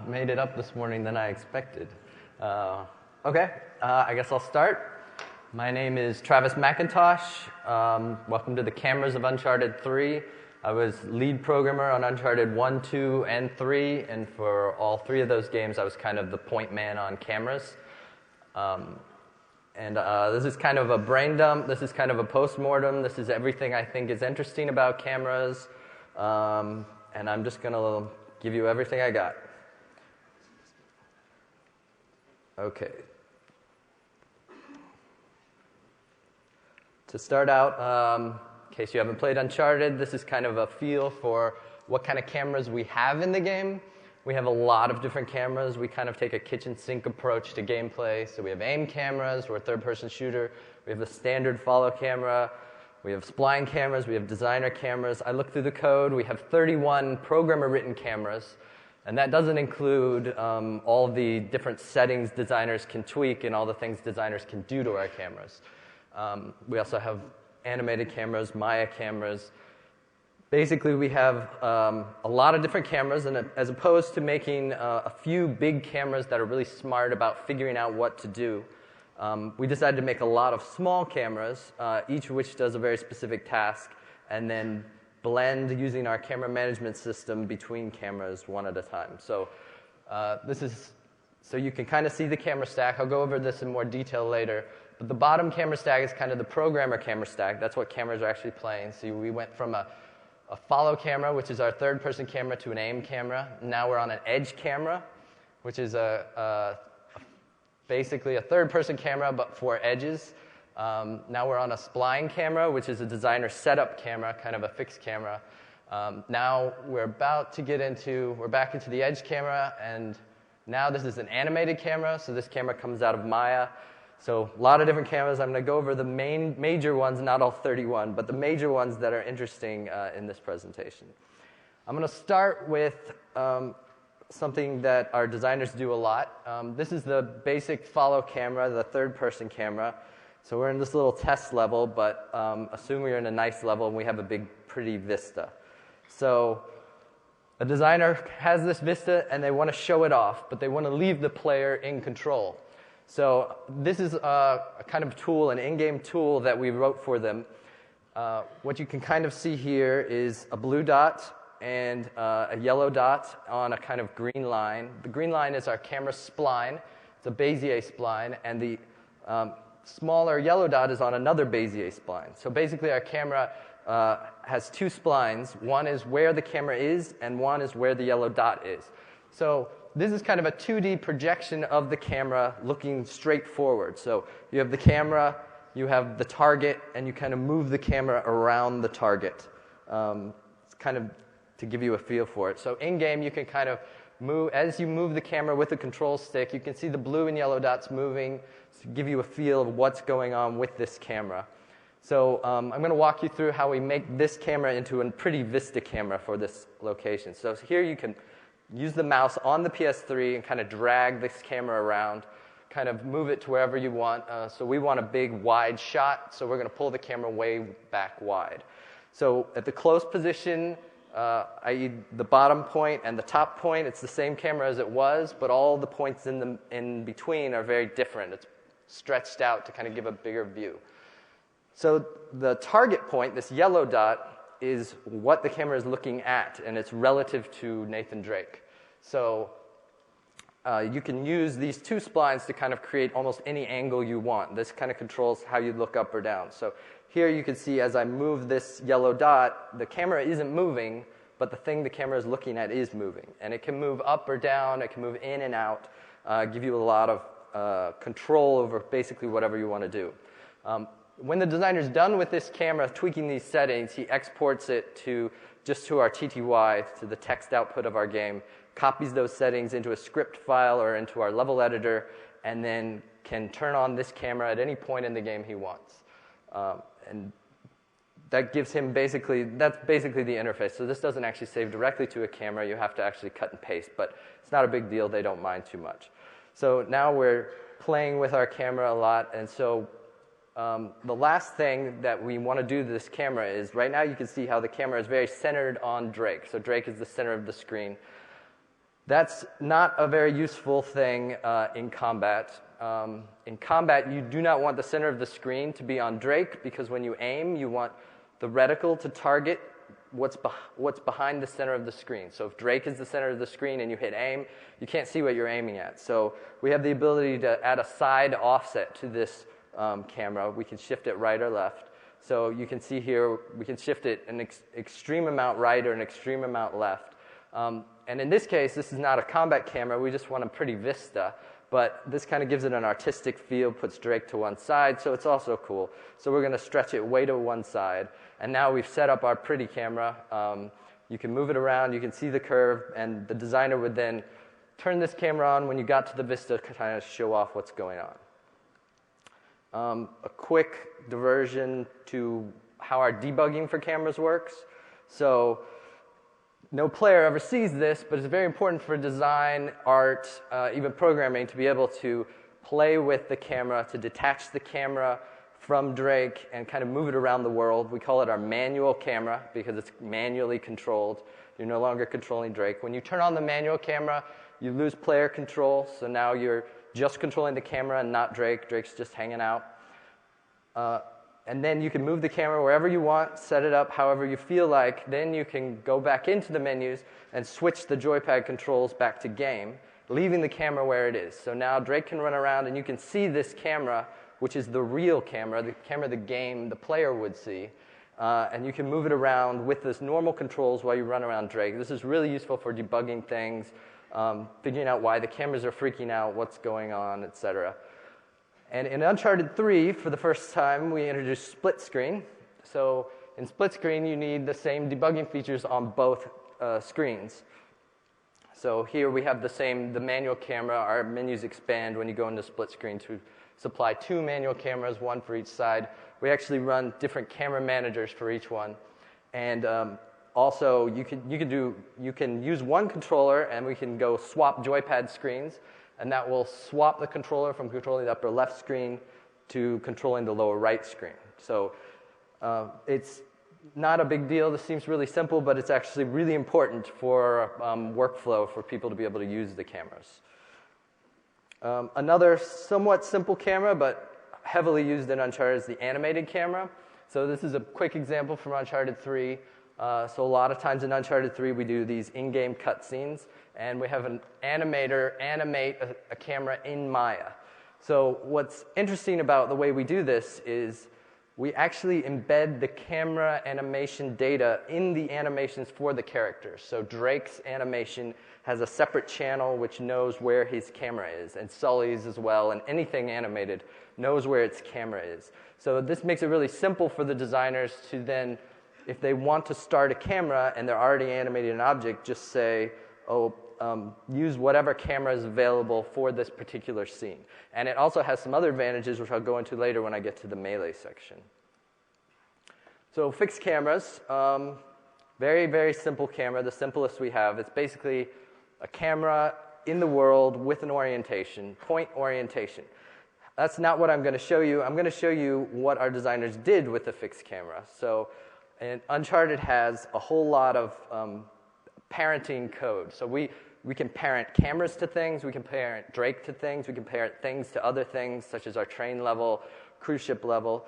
Made it up this morning than I expected. Okay, I guess I'll start. My name is Travis McIntosh. Welcome to the cameras of Uncharted 3. I was lead programmer on Uncharted 1, 2, and 3, and for all three of those games, I was kind of the point man on cameras. This is kind of a brain dump. This is kind of a post-mortem. This is everything I think is interesting about cameras, and I'm just going to give you everything I got. Okay. To start out, in case you haven't played Uncharted, this is kind of a feel for what kind of cameras we have in the game. We have a lot of different cameras. We kind of take a kitchen sink approach to gameplay. So we have aim cameras, we're a third-person shooter. We have a standard follow camera. We have spline cameras. We have designer cameras. I looked through the code. We have 31 programmer-written cameras. And that doesn't include all the different settings designers can tweak and all the things designers can do to our cameras. We also have animated cameras, Maya cameras. Basically, we have a lot of different cameras, and as opposed to making a few big cameras that are really smart about figuring out what to do, we decided to make a lot of small cameras, each of which does a very specific task, and then blend using our camera management system between cameras one at a time. So so you can kind of see the camera stack. I'll go over this in more detail later. But the bottom camera stack is kind of the programmer camera stack. That's what cameras are actually playing. So we went from a follow camera, which is our third-person camera, to an aim camera. Now we're on an edge camera, which is basically a third-person camera, but for edges. Now we're on a spline camera, which is a designer setup camera, kind of a fixed camera. Now we're back into the edge camera, and now this is an animated camera, so this camera comes out of Maya. So a lot of different cameras. I'm going to go over the major ones, not all 31, but the major ones that are interesting in this presentation. I'm going to start with something that our designers do a lot. This is the basic follow camera, the third-person camera. So we're in this little test level, but assume we're in a nice level and we have a big, pretty vista. So a designer has this vista and they want to show it off, but they want to leave the player in control. So this is a kind of tool, an in-game tool that we wrote for them. What you can kind of see here is a blue dot and a yellow dot on a kind of green line. The green line is our camera spline. It's a Bezier spline, and the smaller yellow dot is on another Bezier spline. So basically our camera has two splines. One is where the camera is, and one is where the yellow dot is. So this is kind of a 2D projection of the camera looking straight forward. So you have the camera, you have the target, and you kind of move the camera around the target. It's kind of to give you a feel for it. So in-game, you can kind of move, as you move the camera with the control stick, you can see the blue and yellow dots moving to give you a feel of what's going on with this camera. So I'm going to walk you through how we make this camera into a pretty vista camera for this location. So here you can use the mouse on the PS3 and kind of drag this camera around, kind of move it to wherever you want. So we want a big wide shot, so we're going to pull the camera way back wide. So at the close position, i.e. the bottom point and the top point, it's the same camera as it was, but all the points in between are very different. It's stretched out to kind of give a bigger view. So the target point, this yellow dot, is what the camera is looking at, and it's relative to Nathan Drake. So you can use these two splines to kind of create almost any angle you want. This kind of controls how you look up or down. So here you can see as I move this yellow dot, the camera isn't moving, but the thing the camera is looking at is moving. And it can move up or down, it can move in and out, give you a lot of control over basically whatever you want to do. When the designer's done with this camera, tweaking these settings, he exports it to our TTY, to the text output of our game, copies those settings into a script file or into our level editor, and then can turn on this camera at any point in the game he wants. And that gives him that's basically the interface. So this doesn't actually save directly to a camera. You have to actually cut and paste, but it's not a big deal. They don't mind too much. So now we're playing with our camera a lot, and so the last thing that we want to do to this camera is, right now you can see how the camera is very centered on Drake. So Drake is the center of the screen. That's not a very useful thing in combat. In combat, you do not want the center of the screen to be on Drake, because when you aim, you want the reticle to target what's behind the center of the screen. So if Drake is the center of the screen and you hit aim, you can't see what you're aiming at. So we have the ability to add a side offset to this camera. We can shift it right or left. So you can see here, we can shift it an extreme amount right or an extreme amount left. And in this case, this is not a combat camera. We just want a pretty vista. But this kind of gives it an artistic feel, puts Drake to one side, so it's also cool. So we're going to stretch it way to one side. And now we've set up our pretty camera. You can move it around, you can see the curve, and the designer would then turn this camera on when you got to the vista to kind of show off what's going on. A quick diversion to how our debugging for cameras works. So no player ever sees this, but it's very important for design, art, even programming to be able to play with the camera, to detach the camera from Drake and kind of move it around the world. We call it our manual camera because it's manually controlled. You're no longer controlling Drake. When you turn on the manual camera, you lose player control, so now you're just controlling the camera and not Drake. Drake's just hanging out. And then you can move the camera wherever you want, set it up however you feel like. Then you can go back into the menus and switch the joypad controls back to game, leaving the camera where it is. So now Drake can run around and you can see this camera, which is the real camera, the camera the player would see. And you can move it around with this normal controls while you run around Drake. This is really useful for debugging things, figuring out why the cameras are freaking out, what's going on, etc. And in Uncharted 3, for the first time, we introduced split screen. So in split screen, you need the same debugging features on both screens. So here we have the manual camera. Our menus expand when you go into split screen to supply two manual cameras, one for each side. We actually run different camera managers for each one. And also, you can use one controller, and we can go swap joypad screens. And that will swap the controller from controlling the upper left screen to controlling the lower right screen. So it's not a big deal. This seems really simple, but it's actually really important for workflow for people to be able to use the cameras. Another somewhat simple camera, but heavily used in Uncharted, is the animated camera. So this is a quick example from Uncharted 3. So a lot of times in Uncharted 3, we do these in-game cutscenes, and we have an animator animate a camera in Maya. So what's interesting about the way we do this is we actually embed the camera animation data in the animations for the characters. So Drake's animation has a separate channel which knows where his camera is, and Sully's as well, and anything animated knows where its camera is. So this makes it really simple for the designers to then, if they want to start a camera and they're already animating an object, just say, use whatever camera is available for this particular scene. And it also has some other advantages, which I'll go into later when I get to the melee section. So fixed cameras, very, very simple camera, the simplest we have. It's basically a camera in the world with an orientation, point orientation. That's not what I'm going to show you. I'm going to show you what our designers did with the fixed camera. So and Uncharted has a whole lot of parenting code. So we can parent cameras to things, we can parent Drake to things, we can parent things to other things, such as our train level, cruise ship level.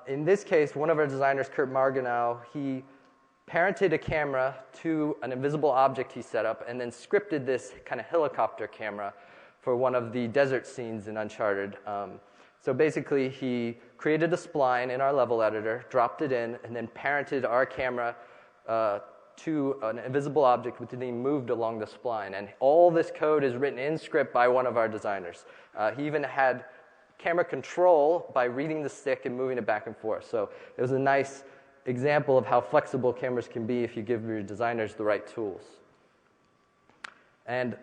In this case, one of our designers, Kurt Marganow, he parented a camera to an invisible object he set up, and then scripted this kind of helicopter camera for one of the desert scenes in Uncharted. So basically, he created a spline in our level editor, dropped it in, and then parented our camera to an invisible object which then moved along the spline. And all this code is written in script by one of our designers. He even had camera control by reading the stick and moving it back and forth. So it was a nice example of how flexible cameras can be if you give your designers the right tools. And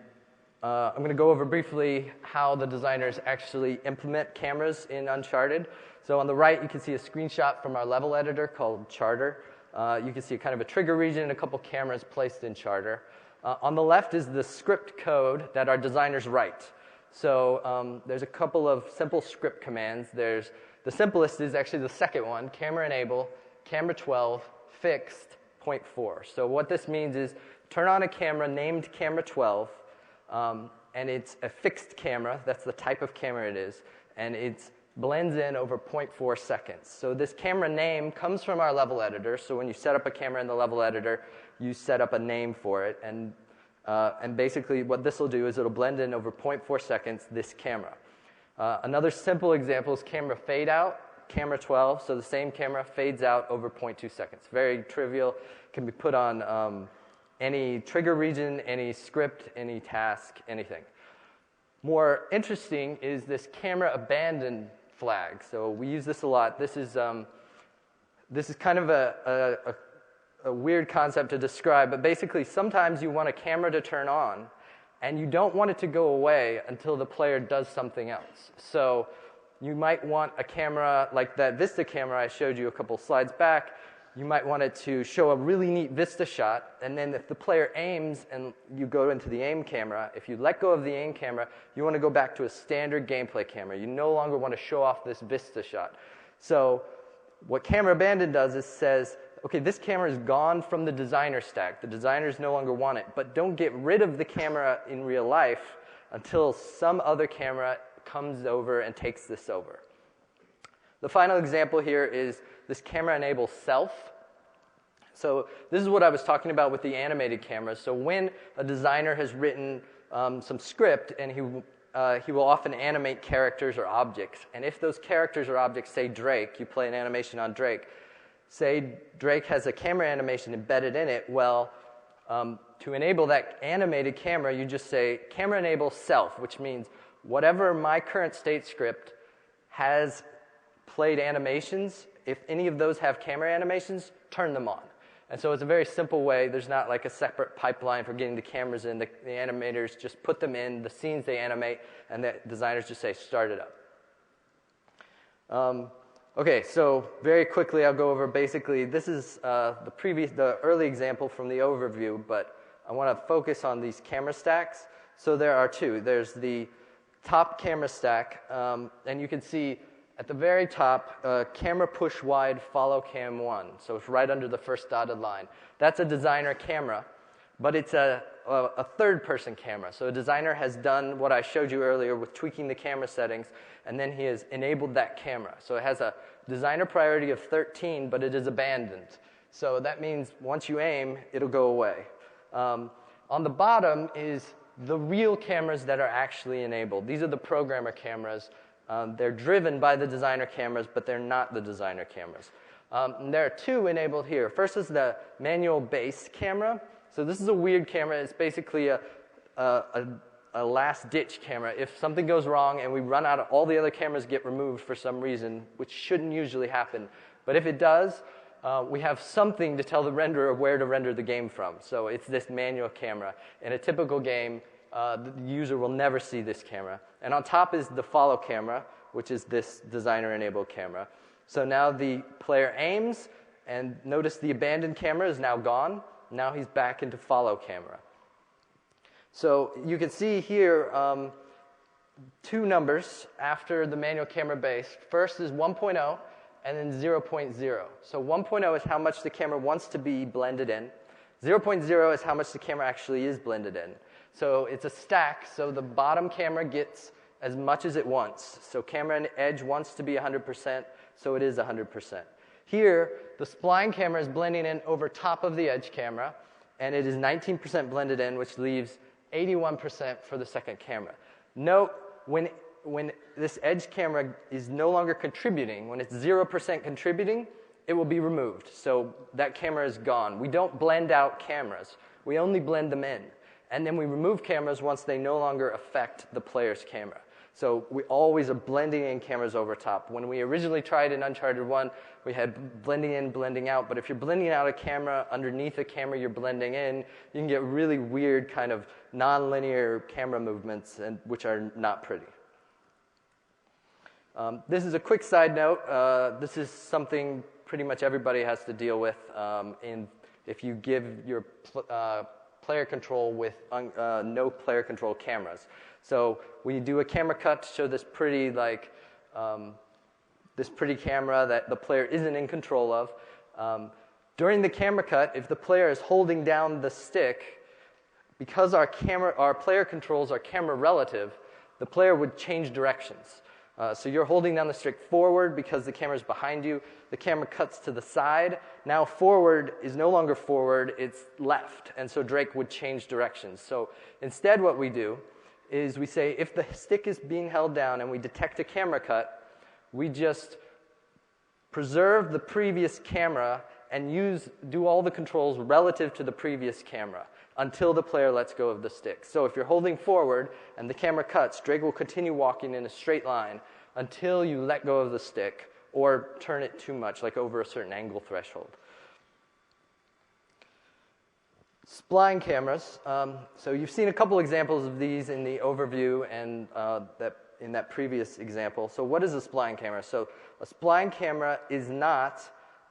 I'm going to go over briefly how the designers actually implement cameras in Uncharted. So on the right, you can see a screenshot from our level editor called Charter. You can see kind of a trigger region and a couple cameras placed in Charter. On the left is the script code that our designers write. So there's a couple of simple script commands. The simplest is actually the second one, camera enable, camera 12, fixed, 0.4. So what this means is turn on a camera named Camera 12, and it's a fixed camera. That's the type of camera it is, and it blends in over 0.4 seconds. So this camera name comes from our level editor. So when you set up a camera in the level editor, you set up a name for it, and basically what this will do is it'll blend in over 0.4 seconds this camera. Another simple example is camera fade out, Camera 12. So the same camera fades out over 0.2 seconds. Very trivial. Can be put on any trigger region, any script, any task, anything. More interesting is this camera abandon flag. So we use this a lot. This is kind of a weird concept to describe, but basically sometimes you want a camera to turn on, and you don't want it to go away until the player does something else. So you might want a camera like that Vista camera I showed you a couple slides back. You might want it to show a really neat Vista shot, and then if the player aims and you go into the aim camera, if you let go of the aim camera, you want to go back to a standard gameplay camera. You no longer want to show off this Vista shot. So what camera abandon does is says, okay, this camera is gone from the designer stack. The designers no longer want it, but don't get rid of the camera in real life until some other camera comes over and takes this over. The final example here is this camera enable self. So this is what I was talking about with the animated cameras. So when a designer has written some script, and he will often animate characters or objects. And if those characters or objects, say Drake, you play an animation on Drake, say Drake has a camera animation embedded in it, well, to enable that animated camera, you just say camera enable self, which means whatever my current state script has played animations, if any of those have camera animations, turn them on. And so it's a very simple way. There's not like a separate pipeline for getting the cameras in. The animators just put them in, the scenes they animate, and the designers just say, start it up. Okay, so very quickly I'll go over basically, this is the early example from the overview, but I want to focus on these camera stacks. So there are two. There's the top camera stack, and you can see at the very top, camera push wide follow cam 1. So it's right under the first dotted line. That's a designer camera, but it's a third person camera. So a designer has done what I showed you earlier with tweaking the camera settings, and then he has enabled that camera. So it has a designer priority of 13, but it is abandoned. So that means once you aim, it'll go away. On the bottom is the real cameras that are actually enabled. These are the programmer cameras. They're driven by the designer cameras, but they're not the designer cameras. And there are two enabled here. First is the manual base camera. So this is a weird camera. It's basically a last-ditch camera. If something goes wrong and we run out of all the other cameras get removed for some reason, which shouldn't usually happen, but if it does, we have something to tell the renderer where to render the game from. So it's this manual camera. In a typical game, the user will never see this camera. And on top is the follow camera, which is this designer-enabled camera. So now the player aims, and notice the abandoned camera is now gone. Now he's back into follow camera. So you can see here two numbers after the manual camera base. First is 1.0, and then 0.0. So 1.0 is how much the camera wants to be blended in. 0.0 is how much the camera actually is blended in. So it's a stack, so the bottom camera gets as much as it wants. So camera and edge wants to be 100%, so it is 100%. Here, the spline camera is blending in over top of the edge camera, and it is 19% blended in, which leaves 81% for the second camera. Note, when this edge camera is no longer contributing, when it's 0% contributing, it will be removed. So that camera is gone. We don't blend out cameras. We only blend them in. And then we remove cameras once they no longer affect the player's camera. So we always are blending in cameras over top. When we originally tried in Uncharted 1, we had blending in, blending out. But if you're blending out a camera underneath a camera you're blending in, you can get really weird kind of non-linear camera movements, which are not pretty. This is a quick side note. This is something pretty much everybody has to deal with if you give your player control with no player control cameras. So when you do a camera cut to show this pretty camera that the player isn't in control of, during the camera cut, if the player is holding down the stick, because our player controls are camera relative, the player would change directions. So you're holding down the stick forward because the camera's behind you. The camera cuts to the side. Now forward is no longer forward, it's left. And so Drake would change directions. So instead what we do is we say if the stick is being held down and we detect a camera cut, we just preserve the previous camera and do all the controls relative to the previous camera until the player lets go of the stick. So if you're holding forward and the camera cuts, Drake will continue walking in a straight line until you let go of the stick or turn it too much, like over a certain angle threshold. Spline cameras. So you've seen a couple examples of these in the overview and in that previous example. So what is a spline camera? So a spline camera is not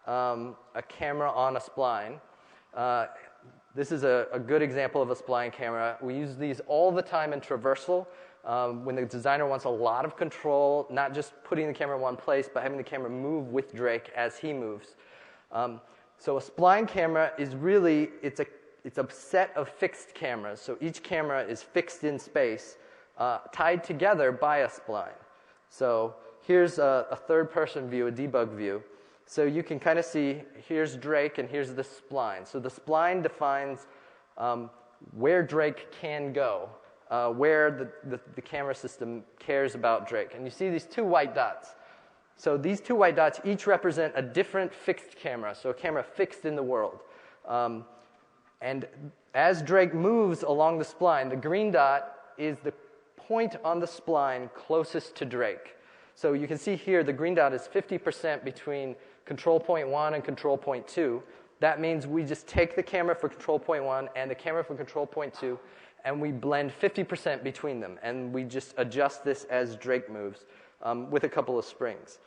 a camera on a spline. This is a good example of a spline camera. We use these all the time in traversal when the designer wants a lot of control, not just putting the camera in one place, but having the camera move with Drake as he moves. So a spline camera is really, it's a set of fixed cameras. So each camera is fixed in space, tied together by a spline. So here's a third-person view, a debug view. So you can kind of see, here's Drake and here's the spline. So the spline defines where Drake can go, where the camera system cares about Drake. And you see these two white dots. So these two white dots each represent a different fixed camera, so a camera fixed in the world. And as Drake moves along the spline, the green dot is the point on the spline closest to Drake. So you can see here the green dot is 50% between control point 1 and control point 2. That means we just take the camera for control point 1 and the camera for control point 2, and we blend 50% between them. And we just adjust this as Drake moves with a couple of springs.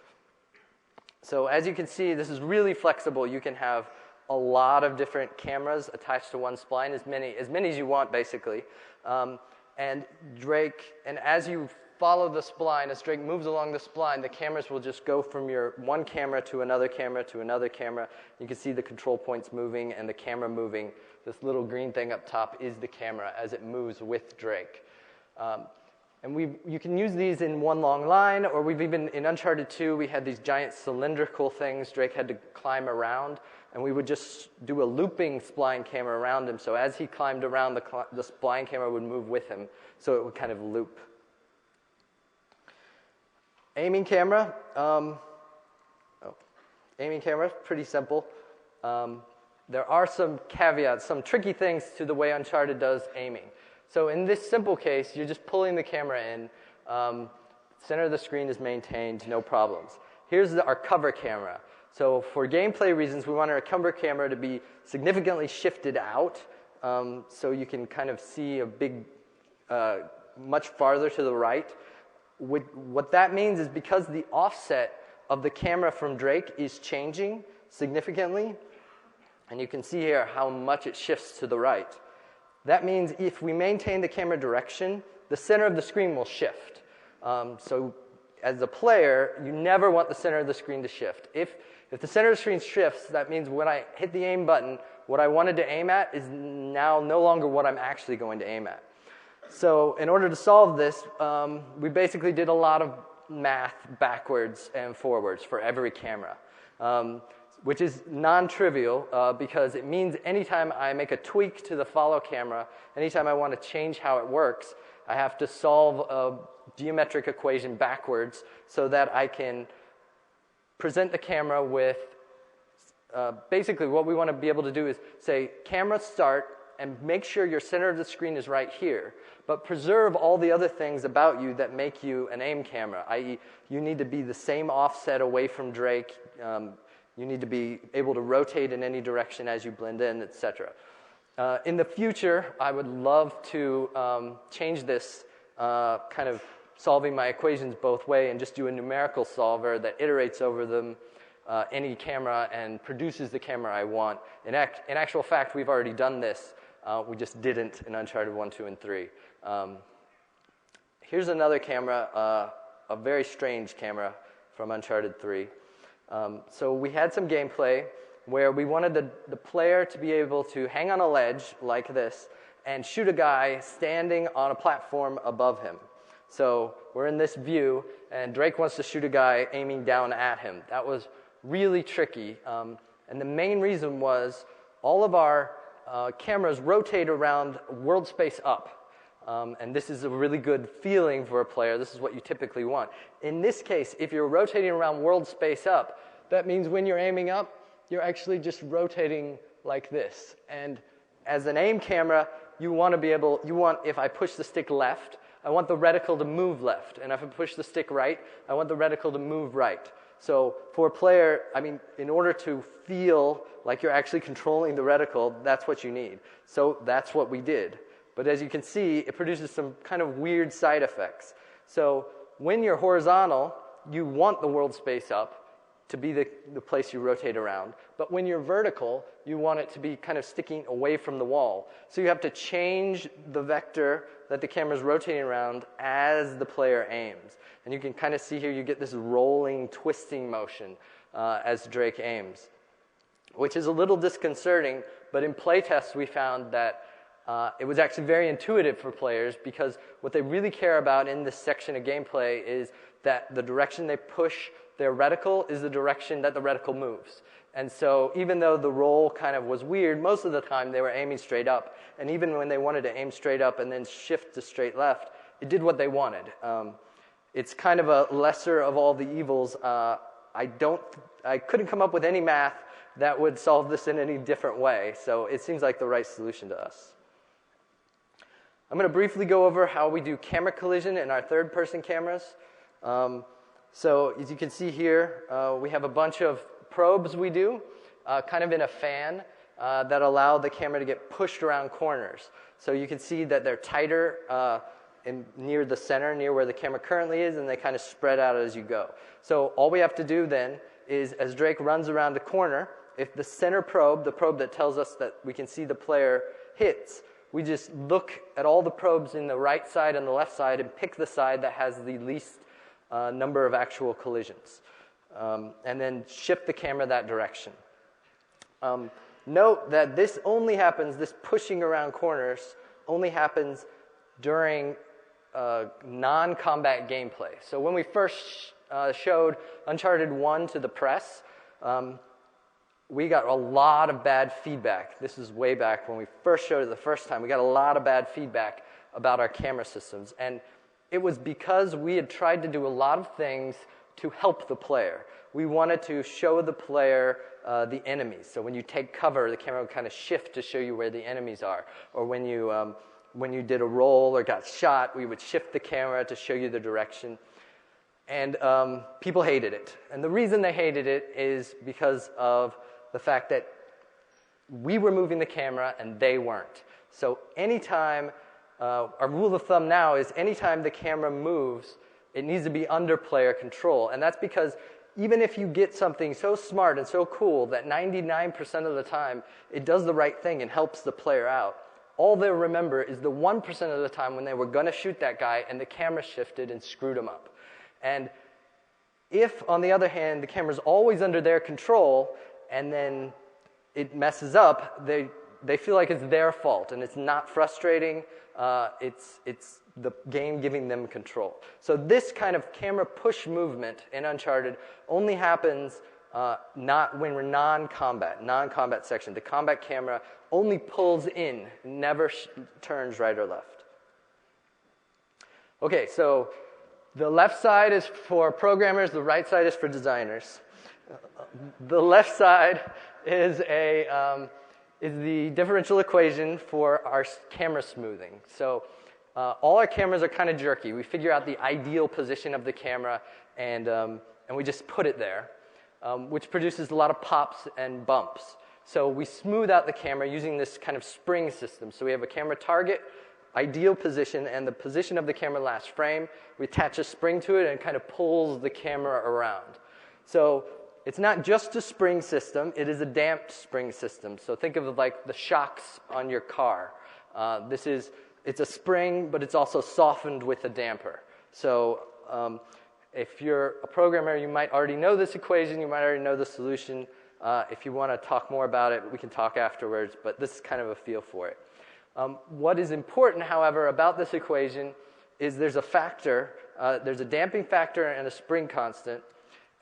So as you can see, this is really flexible. You can have a lot of different cameras attached to one spline, as many as you want, basically. And as you follow the spline, as Drake moves along the spline, the cameras will just go from your one camera to another camera to another camera. You can see the control points moving and the camera moving. This little green thing up top is the camera as it moves with Drake. And you can use these in one long line, or we've even, in Uncharted 2, we had these giant cylindrical things Drake had to climb around, and we would just do a looping spline camera around him, so as he climbed around, the spline camera would move with him, so it would kind of loop. Aiming camera. Aiming camera, pretty simple. There are some caveats, some tricky things to the way Uncharted does aiming. So in this simple case, you're just pulling the camera in. Center of the screen is maintained, no problems. Here's our cover camera. So for gameplay reasons, we want our cover camera to be significantly shifted out, so you can kind of see a big, much farther to the right. What that means is because the offset of the camera from Drake is changing significantly, and you can see here how much it shifts to the right. That means if we maintain the camera direction, the center of the screen will shift. So as a player, you never want the center of the screen to shift. If the center of the screen shifts, that means when I hit the aim button, what I wanted to aim at is now no longer what I'm actually going to aim at. So in order to solve this, we basically did a lot of math backwards and forwards for every camera, which is non-trivial because it means anytime I make a tweak to the follow camera, anytime I want to change how it works, I have to solve a geometric equation backwards so that I can present the camera with, basically what we want to be able to do is say, camera start, and make sure your center of the screen is right here, but preserve all the other things about you that make you an aim camera, i.e. you need to be the same offset away from Drake, you need to be able to rotate in any direction as you blend in, etc. In the future, I would love to change this, kind of solving my equations both ways, and just do a numerical solver that iterates over them, any camera, and produces the camera I want. In actual fact, we've already done this. We just didn't in Uncharted 1, 2, and 3. Here's another camera, a very strange camera from Uncharted 3. So we had some gameplay where we wanted the player to be able to hang on a ledge like this and shoot a guy standing on a platform above him. So we're in this view, and Drake wants to shoot a guy aiming down at him. That was really tricky, and the main reason was all of our cameras rotate around world space up, and this is a really good feeling for a player. This is what you typically want. In this case, if you're rotating around world space up, that means when you're aiming up, you're actually just rotating like this. And as an aim camera, you want to be able, if I push the stick left, I want the reticle to move left. And if I push the stick right, I want the reticle to move right. So for a player, in order to feel like you're actually controlling the reticle, that's what you need. So that's what we did. But as you can see, it produces some kind of weird side effects. So when you're horizontal, you want the world space up to be the place you rotate around. But when you're vertical, you want it to be kind of sticking away from the wall. So you have to change the vector that the camera's rotating around as the player aims. And you can kind of see here, you get this rolling, twisting motion as Drake aims, which is a little disconcerting, but in playtests we found that it was actually very intuitive for players, because what they really care about in this section of gameplay is that the direction they push their reticle is the direction that the reticle moves. And so even though the roll kind of was weird, most of the time they were aiming straight up. And even when they wanted to aim straight up and then shift to straight left, it did what they wanted. It's kind of a lesser of all the evils. I couldn't come up with any math that would solve this in any different way. So it seems like the right solution to us. I'm going to briefly go over how we do camera collision in our third-person cameras. So as you can see here, we have a bunch of probes we do, kind of in a fan, that allow the camera to get pushed around corners. So you can see that they're tighter near the center, near where the camera currently is, and they kind of spread out as you go. So all we have to do then is, as Drake runs around the corner, if the center probe, the probe that tells us that we can see the player, hits, we just look at all the probes in the right side and the left side and pick the side that has the least number of actual collisions, and then shift the camera that direction. Note that this only happens, this pushing around corners only happens during non-combat gameplay. So when we first showed Uncharted 1 to the press, we got a lot of bad feedback. This is way back when we first showed it the first time. We got a lot of bad feedback about our camera systems. And it was because we had tried to do a lot of things to help the player. We wanted to show the player the enemies. So when you take cover, the camera would kind of shift to show you where the enemies are. Or when you did a roll or got shot, we would shift the camera to show you the direction. And people hated it. And the reason they hated it is because of the fact that we were moving the camera and they weren't. So anytime, our rule of thumb now is anytime the camera moves, it needs to be under player control. And that's because even if you get something so smart and so cool that 99% of the time it does the right thing and helps the player out, all they'll remember is the 1% of the time when they were going to shoot that guy and the camera shifted and screwed them up. And if, on the other hand, the camera's always under their control and then it messes up, they feel like it's their fault, and it's not frustrating. It's the game giving them control. So this kind of camera push movement in Uncharted only happens not when we're non-combat section. The combat camera only pulls in, never turns right or left. Okay, so the left side is for programmers, the right side is for designers. The left side is the differential equation for our camera smoothing. So all our cameras are kind of jerky. We figure out the ideal position of the camera, and we just put it there, which produces a lot of pops and bumps. So we smooth out the camera using this kind of spring system. So we have a camera target, ideal position, and the position of the camera last frame. We attach a spring to it, and it kind of pulls the camera around. So it's not just a spring system, it is a damped spring system. So think of it like the shocks on your car. It's a spring, but it's also softened with a damper. So if you're a programmer, you might already know this equation, you might already know the solution. If you want to talk more about it, we can talk afterwards, but this is kind of a feel for it. What is important, however, about this equation is there's a factor, there's a damping factor and a spring constant,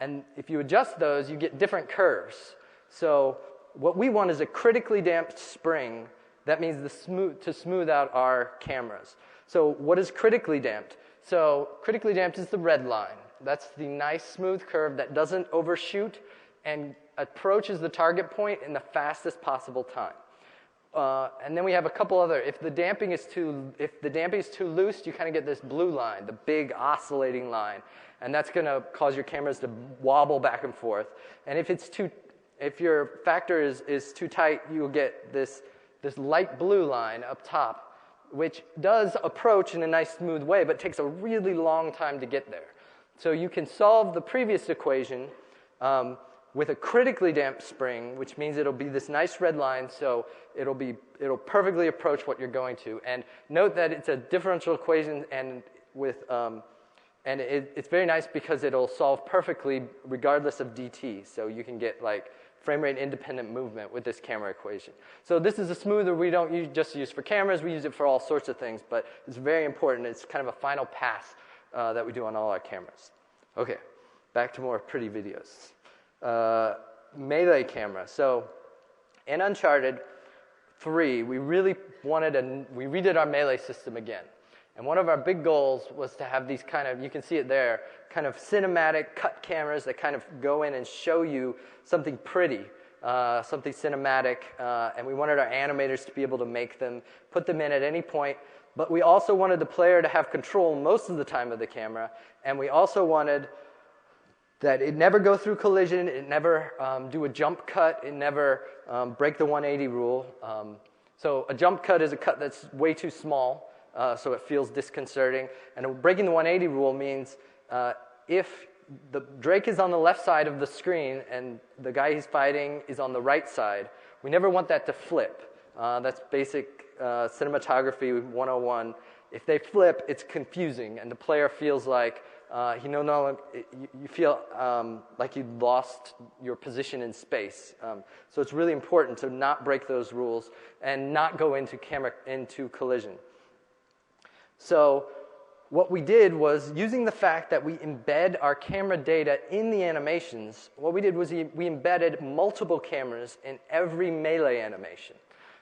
and if you adjust those, you get different curves. So what we want is a critically damped spring. That means to smooth out our cameras. So what is critically damped? So critically damped is the red line. That's the nice smooth curve that doesn't overshoot and approaches the target point in the fastest possible time. And then we have a couple other. If the damping is too loose, you kind of get this blue line, the big oscillating line, and that's going to cause your cameras to wobble back and forth. And if your factor is too tight, you'll get this light blue line up top, which does approach in a nice smooth way, but takes a really long time to get there. So you can solve the previous equation with a critically damped spring, which means it'll be this nice red line, so it'll perfectly approach what you're going to. And note that it's a differential equation, and it's very nice because it'll solve perfectly regardless of dt. So you can get like frame rate independent movement with this camera equation. So this is a smoother we don't just use for cameras. We use it for all sorts of things, but it's very important. It's kind of a final pass that we do on all our cameras. Okay, back to more pretty videos. Melee camera. So in Uncharted 3, we really we redid our melee system again. And one of our big goals was to have these kind of, you can see it there, kind of cinematic cut cameras that kind of go in and show you something pretty, something cinematic, and we wanted our animators to be able to make them, put them in at any point, but we also wanted the player to have control most of the time of the camera, and we also wanted that it never go through collision, it never do a jump cut, it never break the 180 rule. So a jump cut is a cut that's way too small, so it feels disconcerting. And breaking the 180 rule means if the Drake is on the left side of the screen and the guy he's fighting is on the right side, we never want that to flip. That's basic cinematography 101. If they flip, it's confusing, and the player feels like you feel like you lost your position in space. So it's really important to not break those rules and not go into collision. So what we did was, using the fact that we embed our camera data in the animations, what we did was we embedded multiple cameras in every melee animation.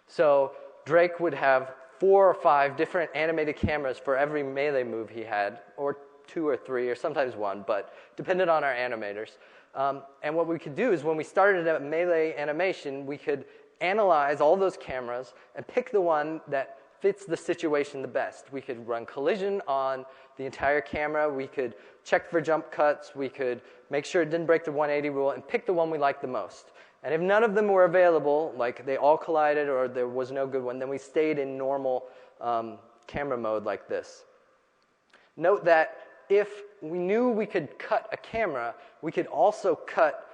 So Drake would have 4 or 5 different animated cameras for every melee move he had, or 2 or 3, or sometimes 1, but depended on our animators. And what we could do is, when we started a melee animation, we could analyze all those cameras and pick the one that fits the situation the best. We could run collision on the entire camera. We could check for jump cuts. We could make sure it didn't break the 180 rule and pick the one we liked the most. And if none of them were available, like they all collided or there was no good one, then we stayed in normal camera mode like this. Note that if we knew we could cut a camera, we could also cut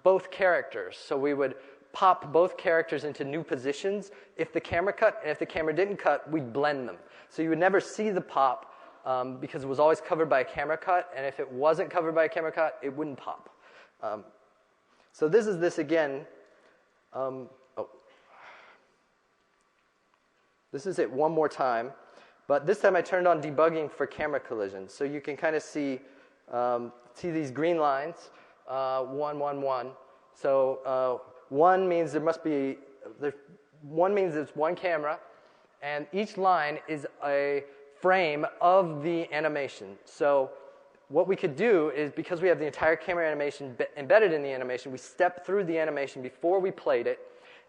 both characters. So we would pop both characters into new positions if the camera cut, and if the camera didn't cut, we'd blend them. So you would never see the pop because it was always covered by a camera cut, and if it wasn't covered by a camera cut, it wouldn't pop. So this is this again. This is it one more time, but this time I turned on debugging for camera collision. So you can kind of see these green lines, 1, 1, 1. So 1 means one means it's one camera, and each line is a frame of the animation. So what we could do is, because we have the entire camera animation embedded in the animation, we stepped through the animation before we played it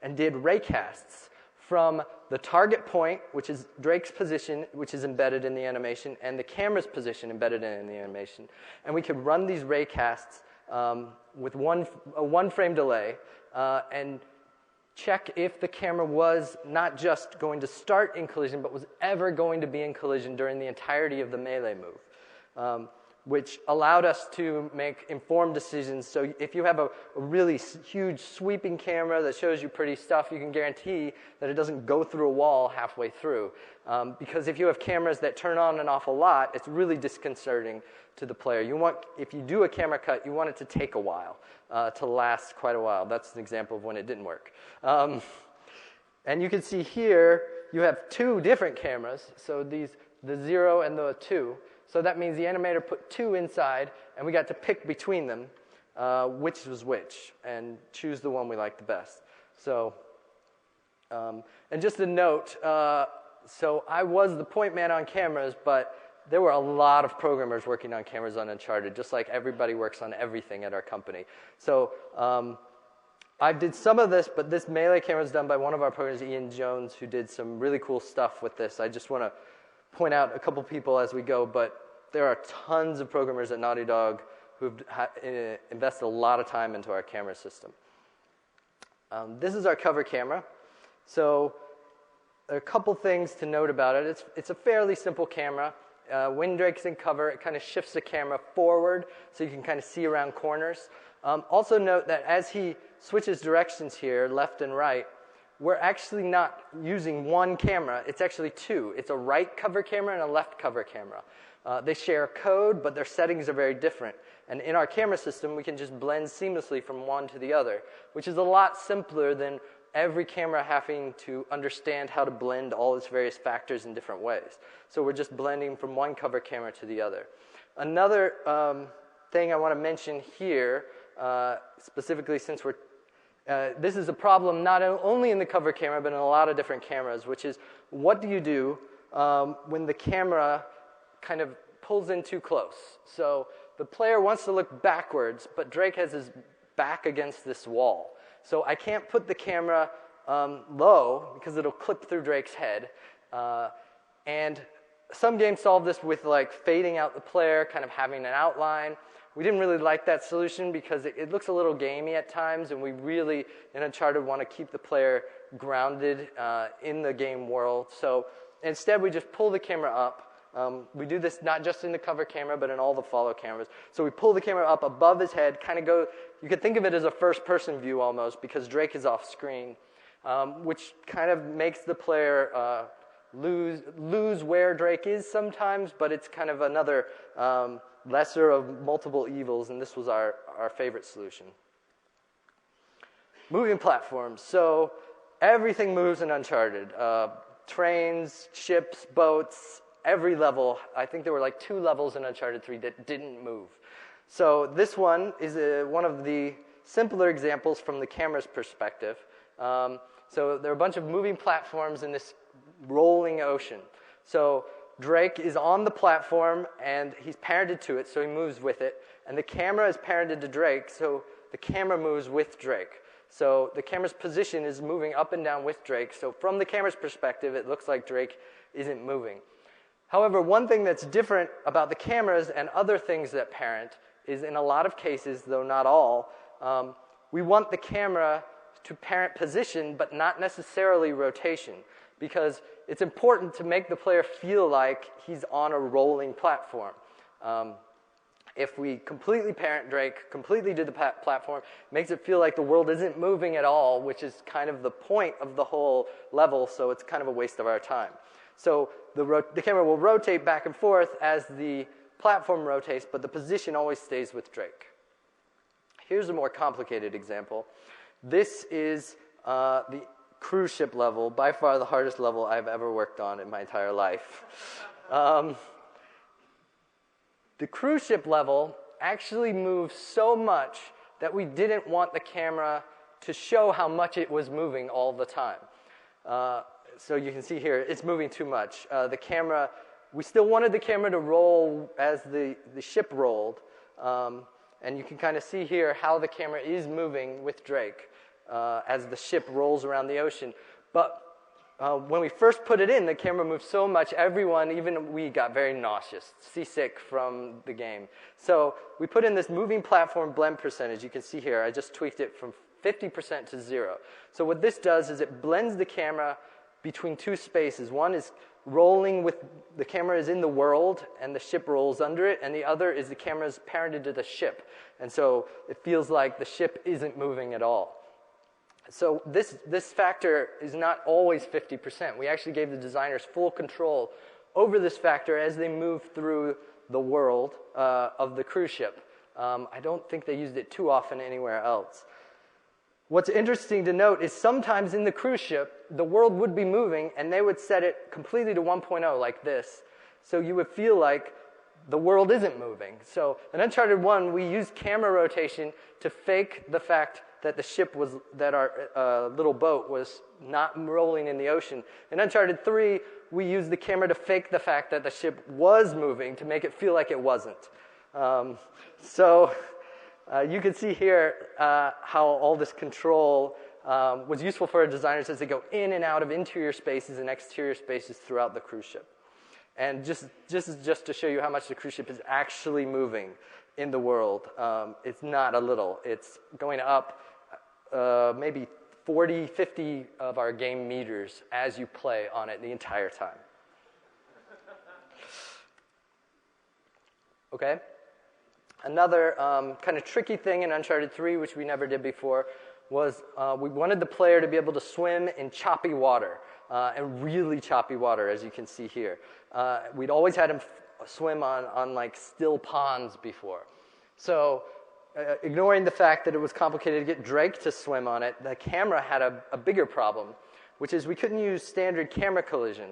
and did raycasts from the target point, which is Drake's position, which is embedded in the animation, and the camera's position embedded in the animation. And we could run these raycasts with a one-frame delay and check if the camera was not just going to start in collision, but was ever going to be in collision during the entirety of the melee move, which allowed us to make informed decisions. So if you have a really huge sweeping camera that shows you pretty stuff, you can guarantee that it doesn't go through a wall halfway through. Because if you have cameras that turn on and off a lot, it's really disconcerting to the player. If you do a camera cut, you want it to take a while, to last quite a while. That's an example of when it didn't work. And you can see here you have two different cameras, so the 0 and the 2. So that means the animator put 2 inside, and we got to pick between them which was which, and choose the one we liked the best. So, and just a note, so I was the point man on cameras, but there were a lot of programmers working on cameras on Uncharted, just like everybody works on everything at our company. So I did some of this, but this Melee camera is done by one of our programmers, Ian Jones, who did some really cool stuff with this. I just want to point out a couple people as we go, but there are tons of programmers at Naughty Dog who've invested a lot of time into our camera system. This is our cover camera. So there are a couple things to note about it. It's a fairly simple camera. When Drake's in cover, it kind of shifts the camera forward so you can kind of see around corners. Also note that as he switches directions here, left and right, we're actually not using one camera. It's actually two. It's a right cover camera and a left cover camera. They share code, but their settings are very different. And in our camera system, we can just blend seamlessly from one to the other, which is a lot simpler than every camera having to understand how to blend all its various factors in different ways. So we're just blending from one cover camera to the other. Another thing I want to mention here, specifically since this is a problem not only in the cover camera, but in a lot of different cameras, which is what do you do when the camera kind of pulls in too close? So the player wants to look backwards, but Drake has his back against this wall. So I can't put the camera low because it'll clip through Drake's head. And some games solve this with like fading out the player, kind of having an outline. We didn't really like that solution because it looks a little gamey at times, and we really, in Uncharted, want to keep the player grounded in the game world. So instead, we just pull the camera up. We do this not just in the cover camera, but in all the follow cameras. So we pull the camera up above his head, kind of go, you could think of it as a first-person view almost, because Drake is off screen, which kind of makes the player lose where Drake is sometimes, but it's kind of another lesser of multiple evils, and this was our favorite solution. Moving platforms. So everything moves in Uncharted. Trains, ships, boats, every level. I think there were like 2 levels in Uncharted 3 that didn't move. So this one is one of the simpler examples from the camera's perspective. So there are a bunch of moving platforms in this rolling ocean. So Drake is on the platform, and he's parented to it, so he moves with it. And the camera is parented to Drake, so the camera moves with Drake. So the camera's position is moving up and down with Drake. So from the camera's perspective, it looks like Drake isn't moving. However, one thing that's different about the cameras and other things that parent is in a lot of cases, though not all, we want the camera to parent position, but not necessarily rotation, because it's important to make the player feel like he's on a rolling platform. If we completely parent Drake, completely do the platform, it makes it feel like the world isn't moving at all, which is kind of the point of the whole level, so it's kind of a waste of our time. So the camera will rotate back and forth as the platform rotates, but the position always stays with Drake. Here's a more complicated example. This is the cruise ship level, by far the hardest level I've ever worked on in my entire life. The cruise ship level actually moves so much that we didn't want the camera to show how much it was moving all the time. So you can see here, it's moving too much. We still wanted the camera to roll as the ship rolled. And you can kind of see here how the camera is moving with Drake as the ship rolls around the ocean. But when we first put it in, the camera moved so much, everyone, even we, got very nauseous, seasick from the game. So we put in this moving platform blend percentage. You can see here, I just tweaked it from 50% to 0. So what this does is it blends the camera between 2 spaces. One is rolling with the camera is in the world and the ship rolls under it, and the other is the camera's parented to the ship. And so it feels like the ship isn't moving at all. So this factor is not always 50%. We actually gave the designers full control over this factor as they move through the world of the cruise ship. I don't think they used it too often anywhere else. what's interesting to note is sometimes in the cruise ship, the world would be moving, and they would set it completely to 1.0 like this. So you would feel like the world isn't moving. So in Uncharted 1, we used camera rotation to fake the fact that the ship was, that our little boat was not rolling in the ocean. In Uncharted 3, we used the camera to fake the fact that the ship was moving to make it feel like it wasn't. You can see here how all this control was useful for our designers as they go in and out of interior spaces and exterior spaces throughout the cruise ship. And just to show you how much the cruise ship is actually moving in the world. It's not a little. It's going up maybe 40, 50 of our game meters as you play on it the entire time. Okay? Another kind of tricky thing in Uncharted 3, which we never did before, was we wanted the player to be able to swim in choppy water, and really choppy water, as you can see here. We'd always had him swim on like still ponds before. So ignoring the fact that it was complicated to get Drake to swim on it, the camera had a bigger problem, which is we couldn't use standard camera collision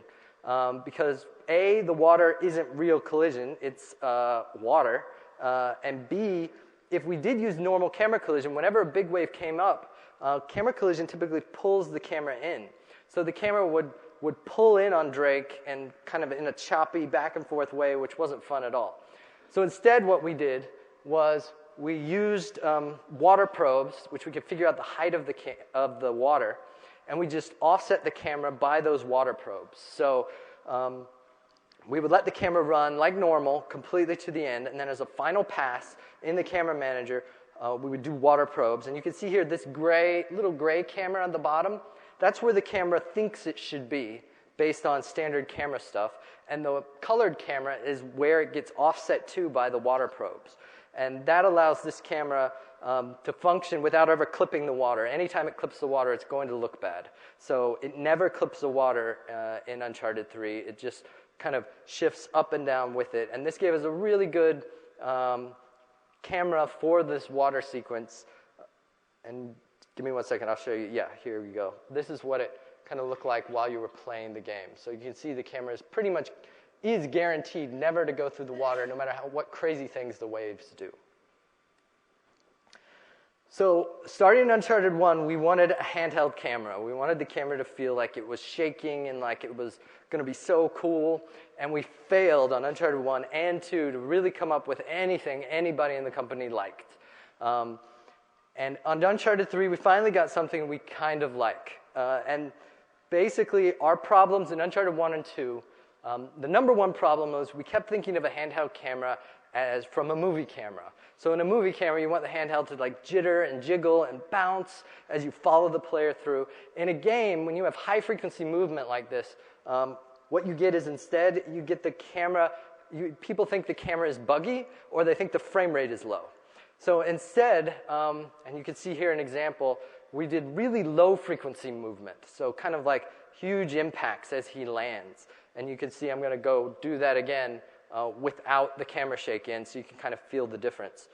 because A, the water isn't real collision, it's water, and B, if we did use normal camera collision, whenever a big wave came up, camera collision typically pulls the camera in. So the camera would pull in on Drake and kind of in a choppy back and forth way, which wasn't fun at all. So instead what we did was we used water probes, which we could figure out the height of the water, and we just offset the camera by those water probes. So we would let the camera run like normal, completely to the end, and then as a final pass in the camera manager, we would do water probes. And you can see here this little gray camera on the bottom, that's where the camera thinks it should be based on standard camera stuff. And the colored camera is where it gets offset to by the water probes. And that allows this camera to function without ever clipping the water. Anytime it clips the water, it's going to look bad. So it never clips the water in Uncharted 3. It just kind of shifts up and down with it. And this gave us a really good camera for this water sequence. And give me 1 second, I'll show you. Yeah, here we go. This is what it kind of looked like while you were playing the game. So you can see the camera is pretty much guaranteed never to go through the water, no matter what crazy things the waves do. So starting in Uncharted 1, we wanted a handheld camera. We wanted the camera to feel like it was shaking and like it was going to be so cool. And we failed on Uncharted 1 and 2 to really come up with anything anybody in the company liked. And on Uncharted 3, we finally got something we kind of like. And basically, our problems in Uncharted 1 and 2, the number one problem was we kept thinking of a handheld camera as from a movie camera. So in a movie camera, you want the handheld to like jitter and jiggle and bounce as you follow the player through. In a game, when you have high-frequency movement like this, what you get is instead you get the camera, people think the camera is buggy or they think the frame rate is low. So instead, and you can see here an example, we did really low-frequency movement, so kind of like huge impacts as he lands. And you can see I'm going to go do that again without the camera shake in, so you can kind of feel the difference.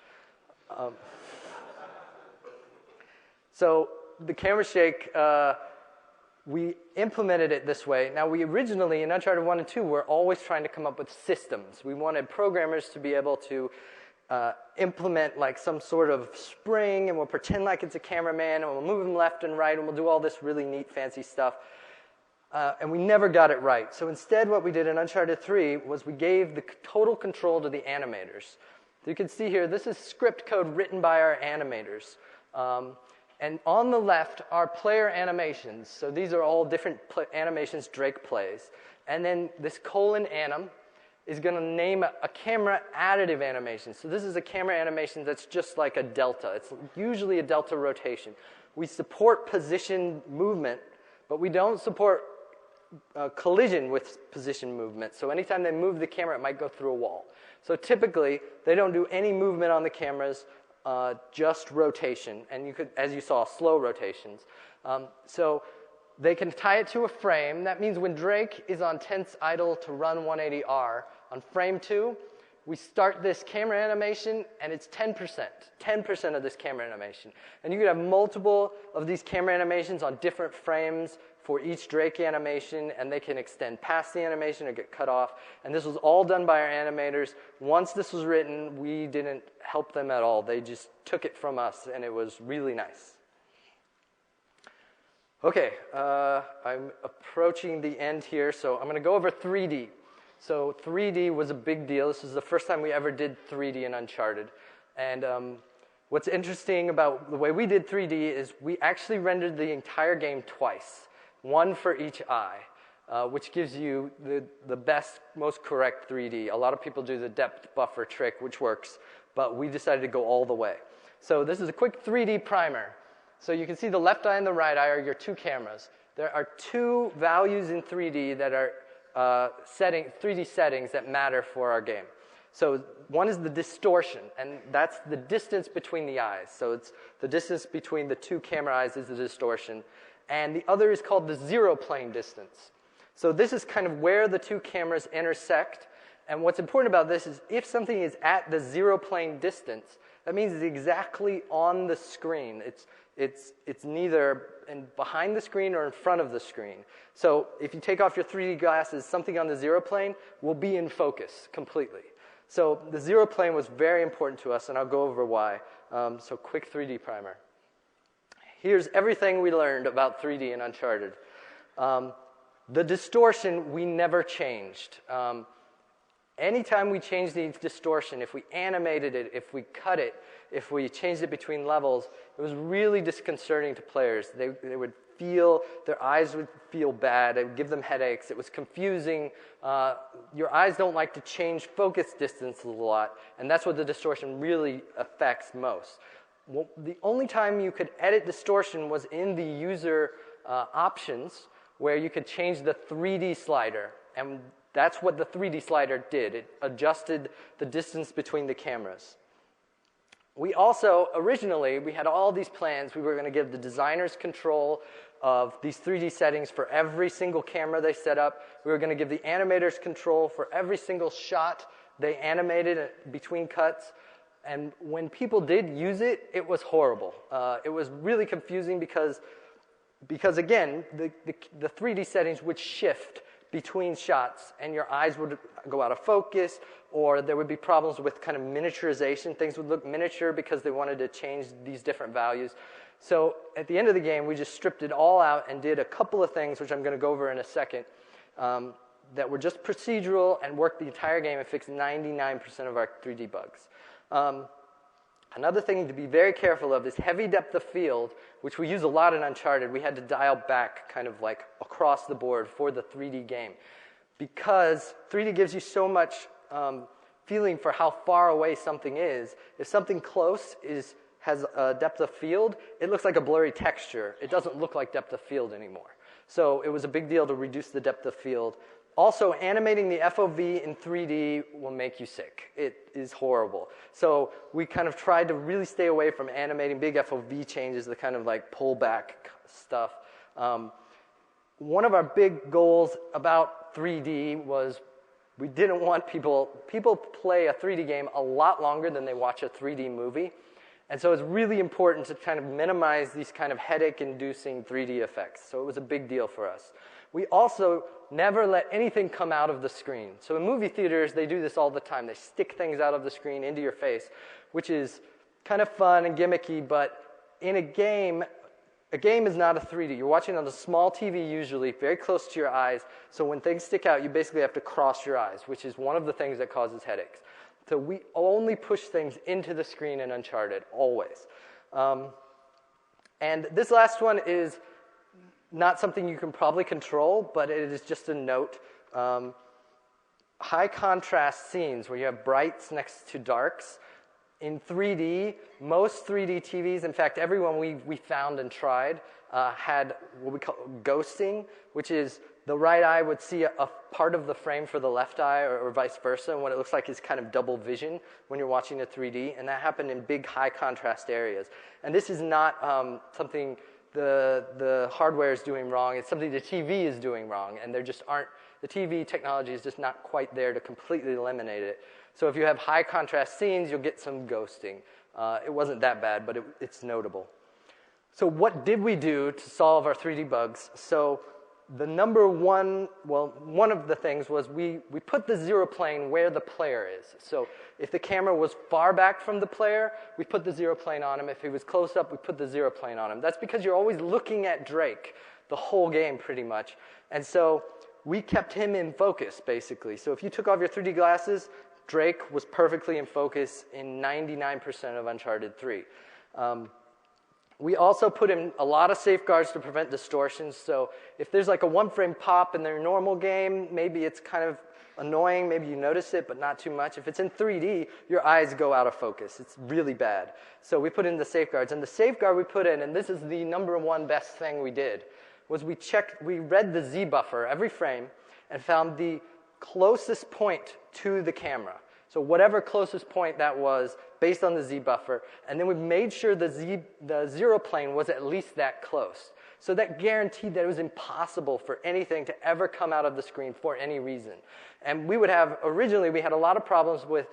So the camera shake, we implemented it this way. Now, we originally, in Uncharted 1 and 2, were always trying to come up with systems. We wanted programmers to be able to implement like some sort of spring, and we'll pretend like it's a cameraman, and we'll move him left and right, and we'll do all this really neat, fancy stuff. And we never got it right. So instead, what we did in Uncharted 3 was we gave the total control to the animators. You can see here, this is script code written by our animators. And on the left are player animations. So these are all different animations Drake plays. And then this :anim is going to name a camera additive animation. So this is a camera animation that's just like a delta. It's usually a delta rotation. We support position movement, but we don't support collision with position movement. So anytime they move the camera, it might go through a wall. So typically, they don't do any movement on the cameras, just rotation. And you could, as you saw, slow rotations. So they can tie it to a frame. That means when Drake is on tense idle to run 180R, on frame 2, we start this camera animation, and it's 10% of this camera animation. And you could have multiple of these camera animations on different frames for each Drake animation, and they can extend past the animation or get cut off. And this was all done by our animators. Once this was written, we didn't help them at all. They just took it from us, and it was really nice. Okay, I'm approaching the end here, so I'm going to go over 3D. So 3D was a big deal. This is the first time we ever did 3D in Uncharted. And what's interesting about the way we did 3D is we actually rendered the entire game twice, one for each eye, which gives you the best, most correct 3D. A lot of people do the depth buffer trick, which works, but we decided to go all the way. So this is a quick 3D primer. So you can see the left eye and the right eye are your two cameras. There are two values in 3D that are 3D settings that matter for our game. So one is the distortion, and that's the distance between the eyes. So it's the distance between the two camera eyes is the distortion. And the other is called the zero plane distance. So this is kind of where the two cameras intersect. And what's important about this is if something is at the zero plane distance, that means it's exactly on the screen. It's neither behind the screen or in front of the screen. So if you take off your 3D glasses, something on the zero plane will be in focus completely. So the zero plane was very important to us, and I'll go over why. So quick 3D primer. Here's everything we learned about 3D in Uncharted. The distortion we never changed. Anytime we changed the distortion, if we animated it, if we cut it, if we changed it between levels, it was really disconcerting to players. They would feel, their eyes would feel bad, it would give them headaches, it was confusing. Your eyes don't like to change focus distance a lot, and that's what the distortion really affects most. Well, the only time you could edit distortion was in the user options, where you could change the 3D slider, and that's what the 3D slider did. It adjusted the distance between the cameras. We also, originally, we had all these plans. We were going to give the designers control of these 3D settings for every single camera they set up. We were going to give the animators control for every single shot they animated between cuts. And when people did use it, it was horrible. It was really confusing because again, the 3D settings would shift between shots, and your eyes would go out of focus, or there would be problems with kind of miniaturization. Things would look miniature because they wanted to change these different values. So at the end of the game, we just stripped it all out and did a couple of things, which I'm going to go over in a second, that were just procedural and worked the entire game and fixed 99% of our 3D bugs. Another thing to be very careful of is heavy depth of field, which we use a lot in Uncharted. We had to dial back kind of like across the board for the 3D game, because 3D gives you so much feeling for how far away something is. If something close has a depth of field, it looks like a blurry texture. It doesn't look like depth of field anymore. So it was a big deal to reduce the depth of field. Also, animating the FOV in 3D will make you sick. It is horrible. So we kind of tried to really stay away from animating big FOV changes, the kind of like pullback stuff. One of our big goals about 3D was we didn't want people play a 3D game a lot longer than they watch a 3D movie. And so it's really important to kind of minimize these kind of headache-inducing 3D effects. So it was a big deal for us. We also never let anything come out of the screen. So in movie theaters, they do this all the time. They stick things out of the screen into your face, which is kind of fun and gimmicky, but in a game is not a 3D. You're watching on a small TV usually, very close to your eyes, so when things stick out, you basically have to cross your eyes, which is one of the things that causes headaches. So we only push things into the screen in Uncharted, always. And this last one is not something you can probably control, but it is just a note. High contrast scenes where you have brights next to darks. In 3D, most 3D TVs, in fact, everyone we found and tried, had what we call ghosting, which is the right eye would see a part of the frame for the left eye or vice versa, and what it looks like is kind of double vision when you're watching a 3D, and that happened in big high contrast areas. And this is not something the hardware is doing wrong, it's something the TV is doing wrong, and there just aren't, the TV technology is just not quite there to completely eliminate it. So if you have high contrast scenes, you'll get some ghosting. It wasn't that bad, but it's notable. So what did we do to solve our 3D bugs? So the number one, well, one of the things was we put the zero plane where the player is. So if the camera was far back from the player, we put the zero plane on him. If he was close up, we put the zero plane on him. That's because you're always looking at Drake the whole game pretty much. And so we kept him in focus, basically. So if you took off your 3D glasses, Drake was perfectly in focus in 99% of Uncharted 3. We also put in a lot of safeguards to prevent distortions. So if there's like a one-frame pop in their normal game, maybe it's kind of annoying, maybe you notice it, but not too much. If it's in 3D, your eyes go out of focus. It's really bad. So we put in the safeguards. And the safeguard we put in, and this is the number one best thing we did, was we read the Z buffer every frame and found the closest point to the camera. So whatever closest point that was based on the Z buffer, and then we made sure the zero plane was at least that close. So that guaranteed that it was impossible for anything to ever come out of the screen for any reason. And we would have, originally we had a lot of problems with,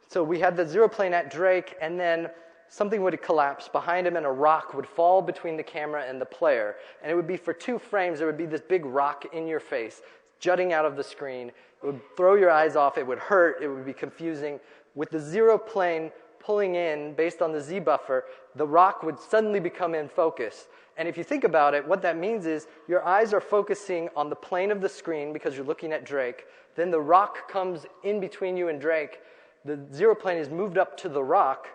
so we had the zero plane at Drake, and then something would collapse behind him and a rock would fall between the camera and the player. And it would be for 2 frames, there would be this big rock in your face, jutting out of the screen. It would throw your eyes off, it would hurt, it would be confusing. With the zero plane pulling in based on the Z buffer, the rock would suddenly become in focus. And if you think about it, what that means is your eyes are focusing on the plane of the screen because you're looking at Drake. Then the rock comes in between you and Drake. The zero plane is moved up to the rock,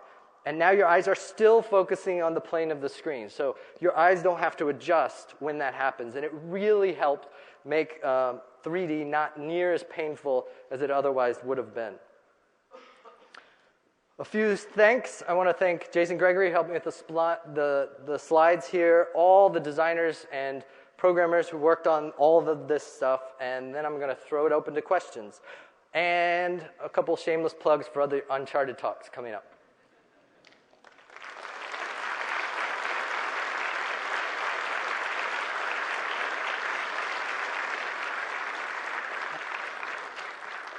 and now your eyes are still focusing on the plane of the screen. So your eyes don't have to adjust when that happens. And it really helped make 3D not near as painful as it otherwise would have been. A few thanks. I want to thank Jason Gregory, helping with the slides here, all the designers and programmers who worked on all of this stuff, and then I'm going to throw it open to questions. And a couple shameless plugs for other Uncharted talks coming up.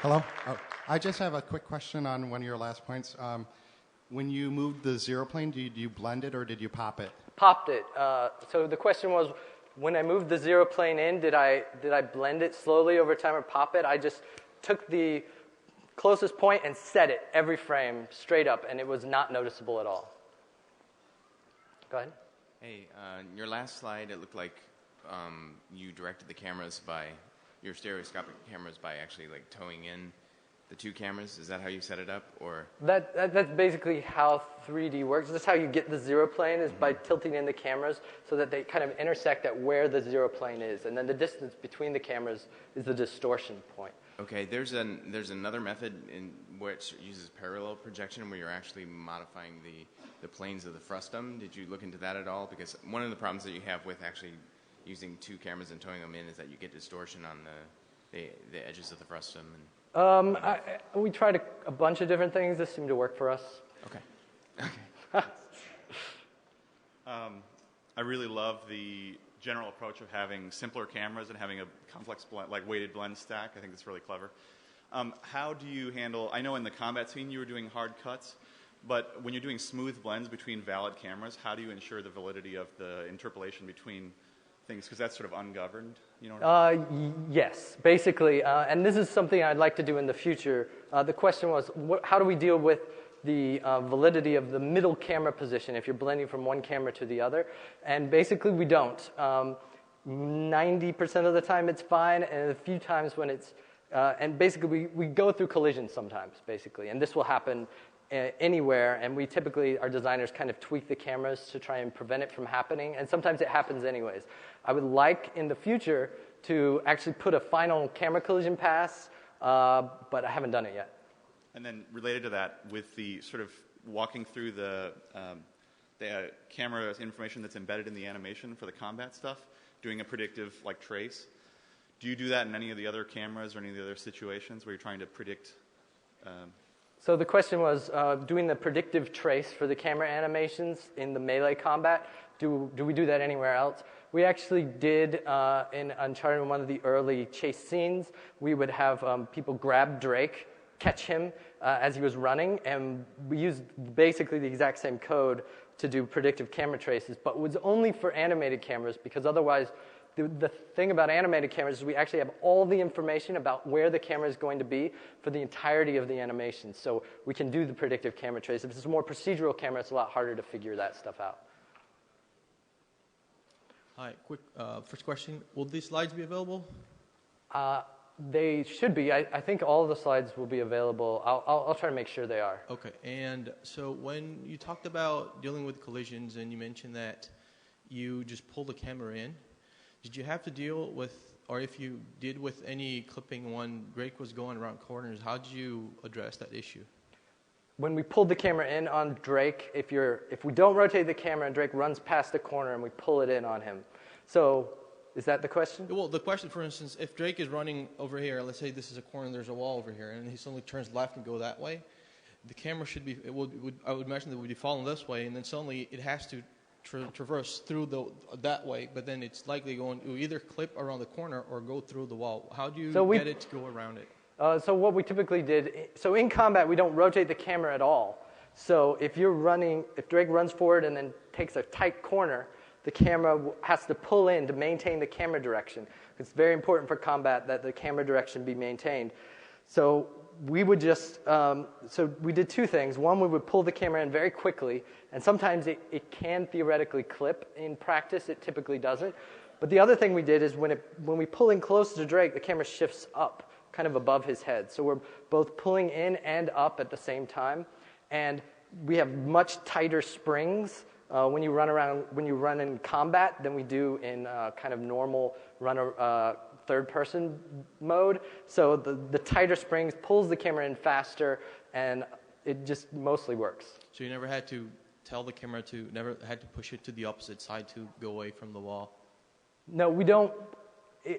Hello. I just have a quick question on one of your last points. When you moved the zero plane, did you blend it or did you pop it? Popped it. So the question was, when I moved the zero plane in, did I blend it slowly over time or pop it? I just took the closest point and set it every frame straight up, and it was not noticeable at all. Go ahead. Hey, your last slide, it looked like you directed the cameras by your stereoscopic cameras by actually like towing in the 2 cameras. Is that how you set it up, or? That's basically how 3D works. That's how you get the zero plane, is by tilting in the cameras so that they kind of intersect at where the zero plane is, and then the distance between the cameras is the distortion point. Okay, there's another method in which uses parallel projection, where you're actually modifying the planes of the frustum. Did you look into that at all? Because one of the problems that you have with actually using 2 cameras and towing them in is that you get distortion on the edges of the frustum. We tried a bunch of different things. This seemed to work for us. Okay. I really love the general approach of having simpler cameras and having a complex like weighted blend stack. I think that's really clever. How do you handle, I know in the combat scene you were doing hard cuts, but when you're doing smooth blends between valid cameras, how do you ensure the validity of the interpolation between things, because that's sort of ungoverned, you know? Yes, basically, and this is something I'd like to do in the future. The question was, how do we deal with the validity of the middle camera position if you're blending from one camera to the other? And basically, we don't. 90% of the time, it's fine, and a few times when it's, and basically, we go through collisions sometimes, basically, and this will happen anywhere, and we typically, our designers kind of tweak the cameras to try and prevent it from happening, and sometimes it happens anyways. I would like in the future to actually put a final camera collision pass, but I haven't done it yet. And then related to that, with the sort of walking through the camera information that's embedded in the animation for the combat stuff, doing a predictive like trace, do you do that in any of the other cameras or any of the other situations where you're trying to predict? So the question was doing the predictive trace for the camera animations in the melee combat. Do we do that anywhere else? We actually did in Uncharted, one of the early chase scenes. We would have people grab Drake catch him as he was running, and we used basically the exact same code to do predictive camera traces, but it was only for animated cameras because otherwise the thing about animated cameras is we actually have all the information about where the camera is going to be for the entirety of the animation. So we can do the predictive camera trace. If it's a more procedural camera, it's a lot harder to figure that stuff out. Hi, quick first question. Will these slides be available? They should be. I think all of the slides will be available. I'll try to make sure they are. Okay, and so when you talked about dealing with collisions and you mentioned that you just pull the camera in, did you have to deal with, or if you did with any clipping when Drake was going around corners, how did you address that issue? When we pulled the camera in on Drake, if we don't rotate the camera and Drake runs past the corner and we pull it in on him. So is that the question? Well, the question, for instance, if Drake is running over here, let's say this is a corner and there's a wall over here, and he suddenly turns left and go that way, the camera should be, I would imagine that it would be falling this way, and then suddenly it has to traverse through that way, but then it's likely going to either clip around the corner or go through the wall. How do you get it to go around it? So what we typically did, so in combat we don't rotate the camera at all. So if Drake runs forward and then takes a tight corner, the camera has to pull in to maintain the camera direction. It's very important for combat that the camera direction be maintained. So we would just, so we did two things. One, we would pull the camera in very quickly, and sometimes it can theoretically clip. In practice, it typically doesn't. But the other thing we did is when we pull in close to Drake, the camera shifts up, kind of above his head. So we're both pulling in and up at the same time. And we have much tighter springs when you run in combat than we do in kind of normal third-person mode. So the tighter springs pulls the camera in faster, and it just mostly works. So you never had to tell the camera never had to push it to the opposite side to go away from the wall? No, we don't.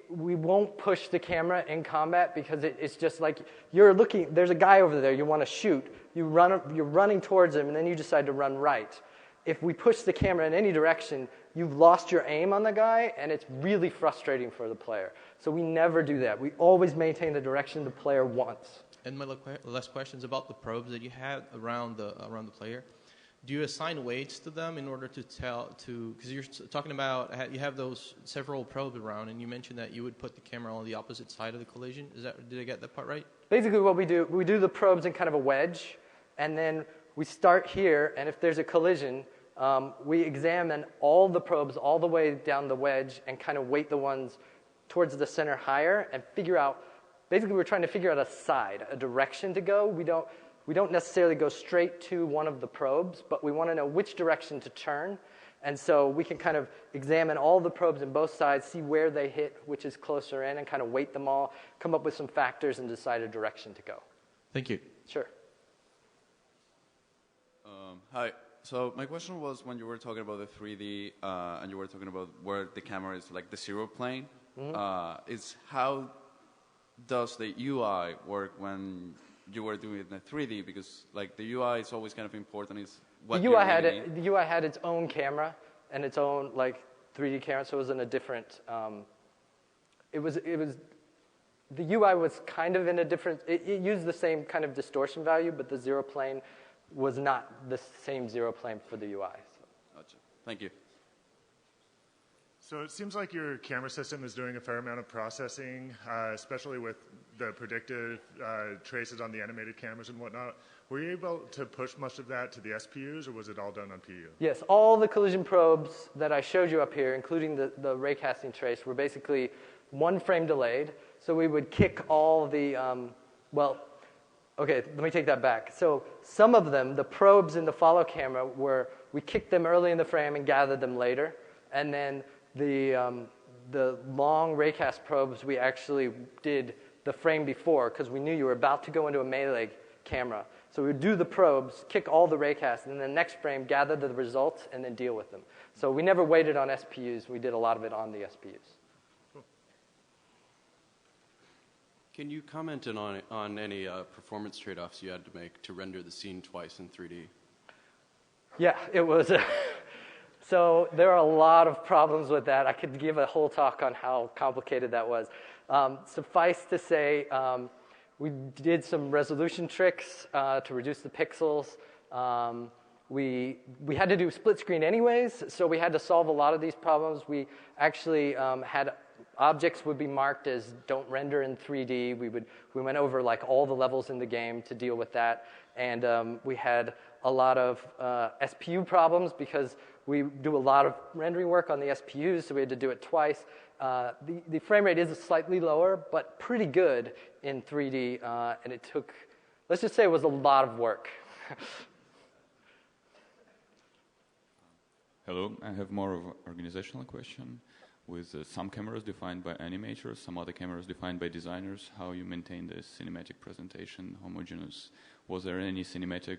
We won't push the camera in combat because it's just like you're looking. There's a guy over there you want to shoot. You're running towards him, and then you decide to run right. If we push the camera in any direction, you've lost your aim on the guy, and it's really frustrating for the player. So we never do that. We always maintain the direction the player wants. And my last question is about the probes that you have around the player. Do you assign weights to them in order to because you're talking about you have those several probes around, and you mentioned that you would put the camera on the opposite side of the collision. Did I get that part right? Basically what we do the probes in kind of a wedge, and then we start here, and if there's a collision, we examine all the probes all the way down the wedge and kind of weight the ones towards the center higher and figure out, basically we're trying to figure out a direction to go. We don't necessarily go straight to one of the probes, but we want to know which direction to turn. And so we can kind of examine all the probes in both sides, see where they hit, which is closer in, and kind of weight them all, come up with some factors, and decide a direction to go. Thank you. Sure. Hi. So my question was when you were talking about the 3D and you were talking about where the camera is like the zero plane, is how does the UI work when you were doing it in the 3D? Because like the UI is always kind of important. Is what the UI had its own camera and its own like 3D camera, so it was in a different. The UI was kind of in a different. It used the same kind of distortion value, but the zero plane was not the same zero plane for the UI. So. Gotcha. Thank you. So it seems like your camera system is doing a fair amount of processing, especially with the predictive traces on the animated cameras and whatnot. Were you able to push much of that to the SPUs, or was it all done on PU? Yes, all the collision probes that I showed you up here, including the raycasting trace, were basically one frame delayed. So we would kick all the, okay, let me take that back. So some of them, the probes in the follow camera, we kicked them early in the frame and gathered them later. And then the long raycast probes, we actually did the frame before because we knew you were about to go into a melee camera. So we would do the probes, kick all the raycasts, and then the next frame, gather the results, and then deal with them. So we never waited on SPUs. We did a lot of it on the SPUs. Can you comment on any performance trade-offs you had to make to render the scene twice in 3D? Yeah, it was. So there are a lot of problems with that. I could give a whole talk on how complicated that was. Suffice to say, We did some resolution tricks to reduce the pixels. We had to do split screen anyways, so we had to solve a lot of these problems. We actually had objects would be marked as don't render in 3D. We went over like all the levels in the game to deal with that, and we had a lot of SPU problems because we do a lot of rendering work on the SPUs, so we had to do it twice. The frame rate is slightly lower, but pretty good in 3D, and it took, let's just say it was a lot of work. Hello, I have more of an organizational question. With some cameras defined by animators, some other cameras defined by designers, how you maintain the cinematic presentation homogeneous? Was there any cinematic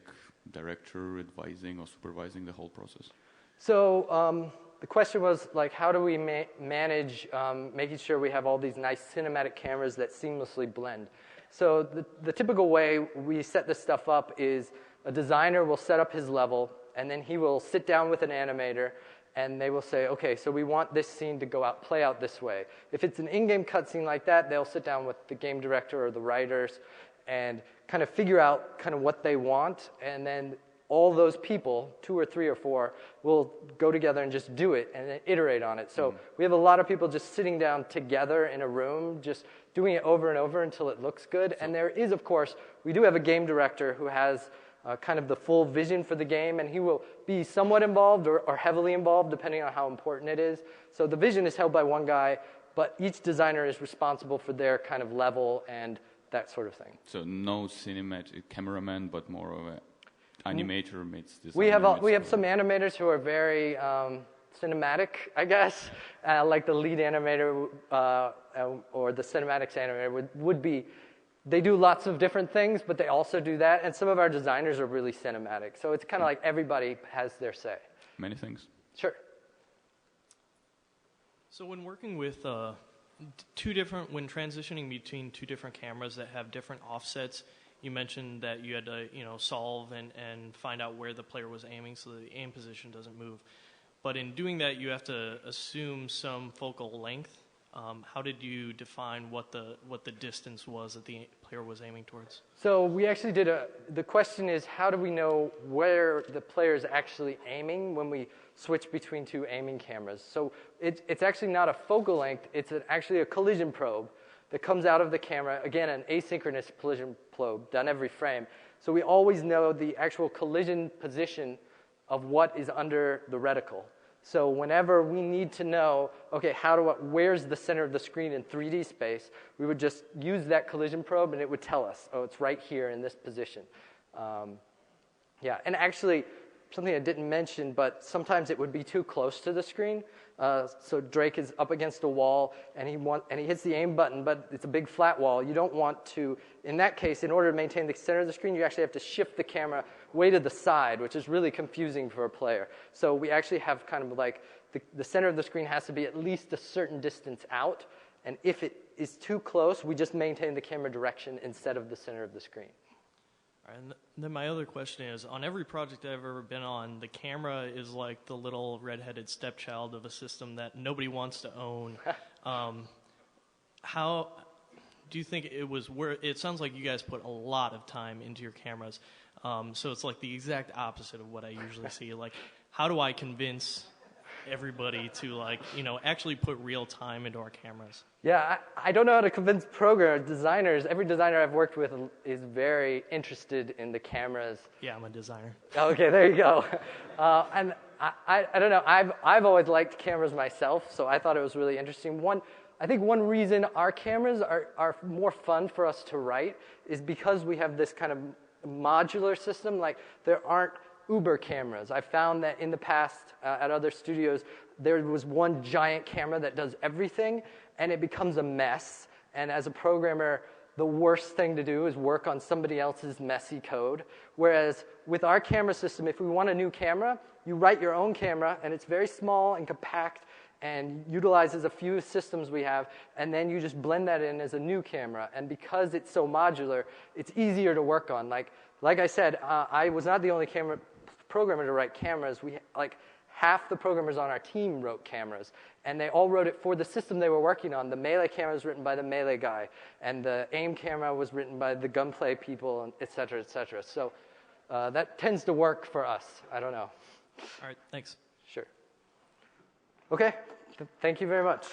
director advising or supervising the whole process? So the question was, like, how do we manage making sure we have all these nice cinematic cameras that seamlessly blend? So the typical way we set this stuff up is a designer will set up his level, and then he will sit down with an animator, and they will say, okay, so we want this scene to play out this way. If it's an in-game cutscene like that, they'll sit down with the game director or the writers and kind of figure out kind of what they want, and then all those people, 2 or 3 or 4, will go together and just do it and then iterate on it. So we have a lot of people just sitting down together in a room, just doing it over and over until it looks good. And there is, of course, we do have a game director who has kind of the full vision for the game, and he will be somewhat involved or heavily involved depending on how important it is. So the vision is held by one guy, but each designer is responsible for their kind of level and that sort of thing. So no cinematic cameraman, but more of an animator meets designer. We have some animators who are very cinematic, I guess, like the lead animator or the cinematics animator would be. They do lots of different things, but they also do that. And some of our designers are really cinematic. So it's kind of like everybody has their say. Many things. Sure. So when working with when transitioning between 2 different cameras that have different offsets, you mentioned that you had to, solve and find out where the player was aiming so that the aim position doesn't move. But in doing that, you have to assume some focal length. How did you define what the distance was that the player was aiming towards? So we actually the question is, how do we know where the player is actually aiming when we switch between 2 aiming cameras? So it's actually not a focal length, it's actually a collision probe that comes out of the camera, again, an asynchronous collision probe done every frame. So we always know the actual collision position of what is under the reticle. So whenever we need to know, okay, where's the center of the screen in 3D space, we would just use that collision probe and it would tell us, oh, it's right here in this position. And actually, something I didn't mention, but sometimes it would be too close to the screen. So Drake is up against a wall and he hits the aim button, but it's a big flat wall. You don't want to, in that case, in order to maintain the center of the screen, you actually have to shift the camera way to the side, which is really confusing for a player. So we actually have kind of like the center of the screen has to be at least a certain distance out, and if it is too close, we just maintain the camera direction instead of the center of the screen. All right, and then my other question is, on every project I've ever been on, the camera is like the little redheaded stepchild of a system that nobody wants to own. How do you think it was it sounds like you guys put a lot of time into your cameras. So it's like the exact opposite of what I usually see. Like, how do I convince everybody to actually put real time into our cameras? Yeah, I don't know how to convince designers. Every designer I've worked with is very interested in the cameras. Yeah, I'm a designer. Okay, there you go. And I don't know. I've always liked cameras myself, so I thought it was really interesting. I think one reason our cameras are more fun for us to write is because we have this kind of modular system. Like, there aren't Uber cameras. I found that in the past at other studios, there was one giant camera that does everything, and it becomes a mess. And as a programmer, the worst thing to do is work on somebody else's messy code. Whereas with our camera system, if we want a new camera, you write your own camera, and it's very small and compact and utilizes a few systems we have, and then you just blend that in as a new camera. And because it's so modular, it's easier to work on. Like I said, I was not the only camera programmer to write cameras. half the programmers on our team wrote cameras, and they all wrote it for the system they were working on. The Melee camera was written by the Melee guy, and the AIM camera was written by the Gunplay people, and et cetera, et cetera. So that tends to work for us. I don't know. All right, thanks. Sure. Okay, thank you very much.